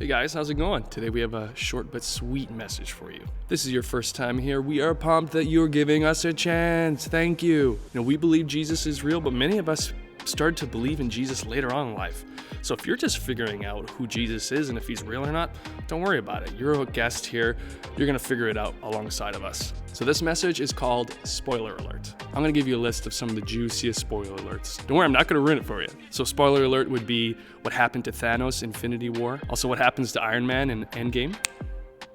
Hey guys, how's it going? Today we have a short but sweet message for you. This is your first time here. We are pumped that you're giving us a chance. Thank you. We believe Jesus is real, but many of us started to believe in Jesus later on in life. So if you're just figuring out who Jesus is and if he's real or not, don't worry about it. You're a guest here. You're going to figure it out alongside of us. So this message is called Spoiler Alert. I'm going to give you a list of some of the juiciest spoiler alerts. Don't worry, I'm not going to ruin it for you. So spoiler alert would be what happened to Thanos in Infinity War, also what happens to Iron Man in Endgame,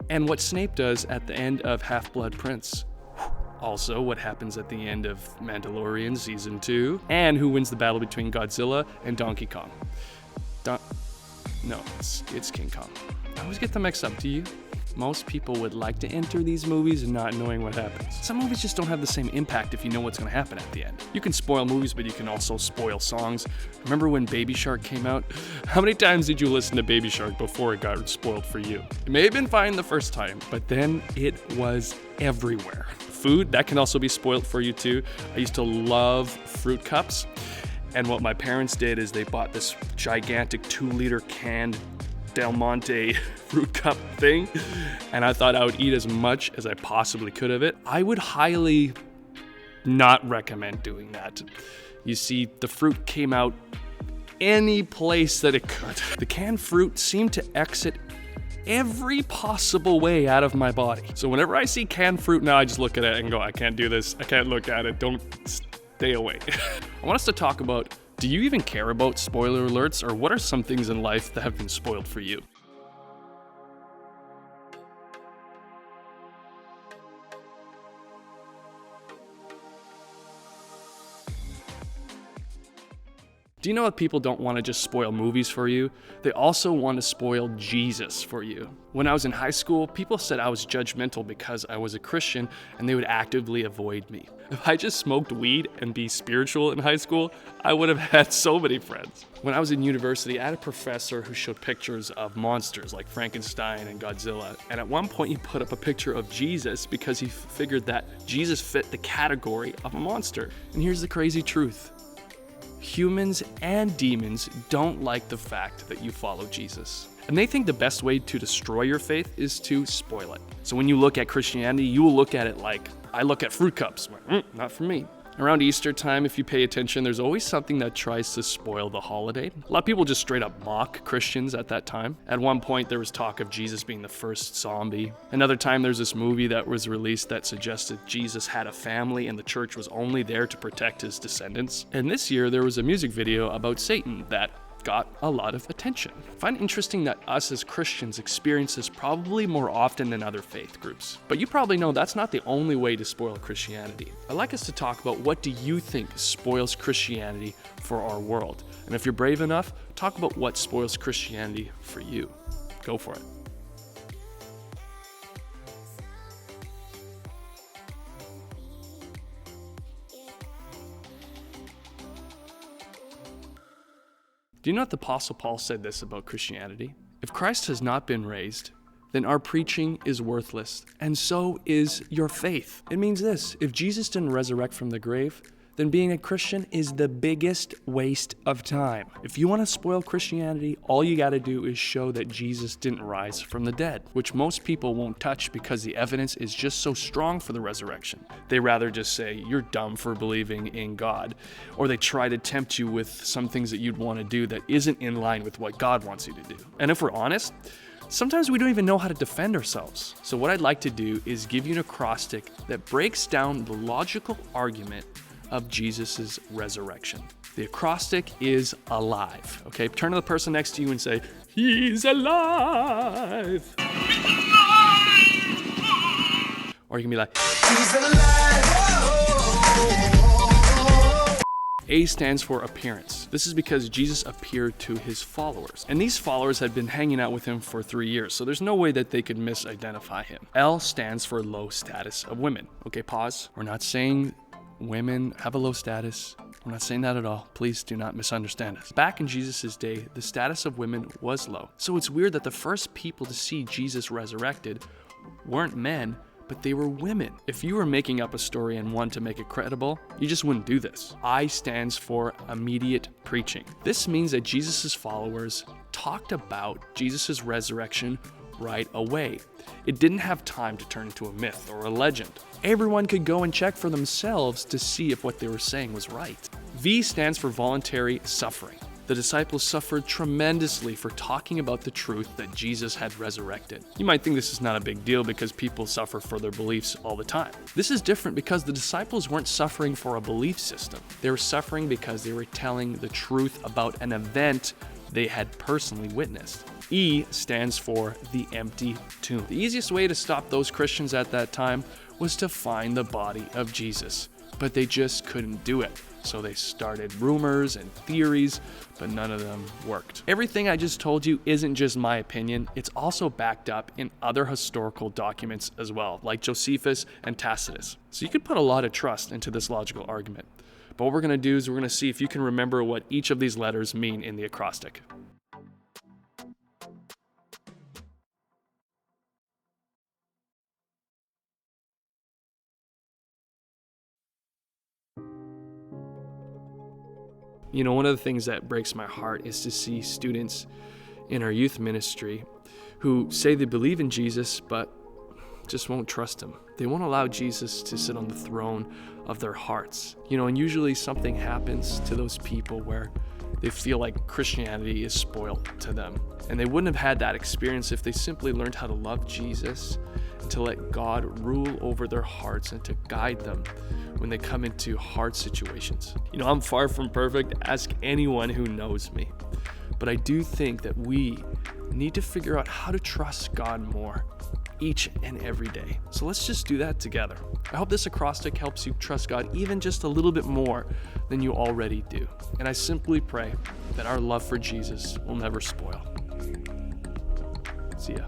and what Snape does at the end of Half-Blood Prince. Also, what happens at the end of Mandalorian Season 2, and who wins the battle between Godzilla and Donkey Kong. No, it's King Kong. I always get them mixed up. Do you? Most people would like to enter these movies not knowing what happens. Some movies just don't have the same impact if you know what's going to happen at the end. You can spoil movies, but you can also spoil songs. Remember when Baby Shark came out? How many times did you listen to Baby Shark before it got spoiled for you? It may have been fine the first time, but then it was everywhere. Food, that can also be spoiled for you too. I used to love fruit cups. And what my parents did is they bought this gigantic 2-liter canned Del Monte fruit cup thing, and I thought I would eat as much as I possibly could of it. I would highly not recommend doing that. You see, the fruit came out any place that it could. The canned fruit seemed to exit every possible way out of my body. So whenever I see canned fruit now, I just look at it and go, I can't do this. I can't look at it. Don't stay away. I want us to talk about, do you even care about spoiler alerts, or what are some things in life that have been spoiled for you? Do you know that people don't want to just spoil movies for you? They also want to spoil Jesus for you. When I was in high school, people said I was judgmental because I was a Christian and they would actively avoid me. If I just smoked weed and be spiritual in high school, I would have had so many friends. When I was in university, I had a professor who showed pictures of monsters like Frankenstein and Godzilla. And at one point he put up a picture of Jesus because he figured that Jesus fit the category of a monster. And here's the crazy truth. Humans and demons don't like the fact that you follow Jesus. And they think the best way to destroy your faith is to spoil it. So when you look at Christianity, you will look at it like I look at fruit cups. Not for me. Around Easter time, if you pay attention, there's always something that tries to spoil the holiday. A lot of people just straight up mock Christians at that time. At one point, there was talk of Jesus being the first zombie. Another time, there's this movie that was released that suggested Jesus had a family and the church was only there to protect his descendants. And this year, there was a music video about Satan that got a lot of attention. I find it interesting that us as Christians experience this probably more often than other faith groups. But you probably know that's not the only way to spoil Christianity. I'd like us to talk about what do you think spoils Christianity for our world. And if you're brave enough, talk about what spoils Christianity for you. Go for it. Do you know that the Apostle Paul said this about Christianity? If Christ has not been raised, then our preaching is worthless, and so is your faith. It means this: if Jesus didn't resurrect from the grave, then being a Christian is the biggest waste of time. If you want to spoil Christianity, all you got to do is show that Jesus didn't rise from the dead, which most people won't touch because the evidence is just so strong for the resurrection. They rather just say, you're dumb for believing in God, or they try to tempt you with some things that you'd want to do that isn't in line with what God wants you to do. And if we're honest, sometimes we don't even know how to defend ourselves. So what I'd like to do is give you an acrostic that breaks down the logical argument of Jesus' resurrection. The acrostic is alive. Okay, turn to the person next to you and say, he's alive. Or you can be like, he's alive. A stands for appearance. This is because Jesus appeared to his followers. And these followers had been hanging out with him for 3 years, so there's no way that they could misidentify him. L stands for low status of women. Okay, pause. We're not saying women have a low status. I'm not saying that at all. Please do not misunderstand us. Back in Jesus' day, the status of women was low. So it's weird that the first people to see Jesus resurrected weren't men, but they were women. If you were making up a story and wanted to make it credible, you just wouldn't do this. I stands for immediate preaching. This means that Jesus' followers talked about Jesus' resurrection right away. It didn't have time to turn into a myth or a legend. Everyone could go and check for themselves to see if what they were saying was right. V stands for voluntary suffering. The disciples suffered tremendously for talking about the truth that Jesus had resurrected. You might think this is not a big deal because people suffer for their beliefs all the time. This is different because the disciples weren't suffering for a belief system. They were suffering because they were telling the truth about an event they had personally witnessed. E stands for the empty tomb. The easiest way to stop those Christians at that time was to find the body of Jesus, but they just couldn't do it. So they started rumors and theories, but none of them worked. Everything I just told you isn't just my opinion, it's also backed up in other historical documents as well, like Josephus and Tacitus. So you could put a lot of trust into this logical argument. But what we're going to do is we're going to see if you can remember what each of these letters mean in the acrostic. You know, one of the things that breaks my heart is to see students in our youth ministry who say they believe in Jesus, but just won't trust him. They won't allow Jesus to sit on the throne of their hearts. You know, and usually something happens to those people where they feel like Christianity is spoiled to them. And they wouldn't have had that experience if they simply learned how to love Jesus and to let God rule over their hearts and to guide them when they come into hard situations. You know, I'm far from perfect. Ask anyone who knows me. But I do think that we need to figure out how to trust God more each and every day. So let's just do that together. I hope this acrostic helps you trust God even just a little bit more than you already do. And I simply pray that our love for Jesus will never spoil. See ya.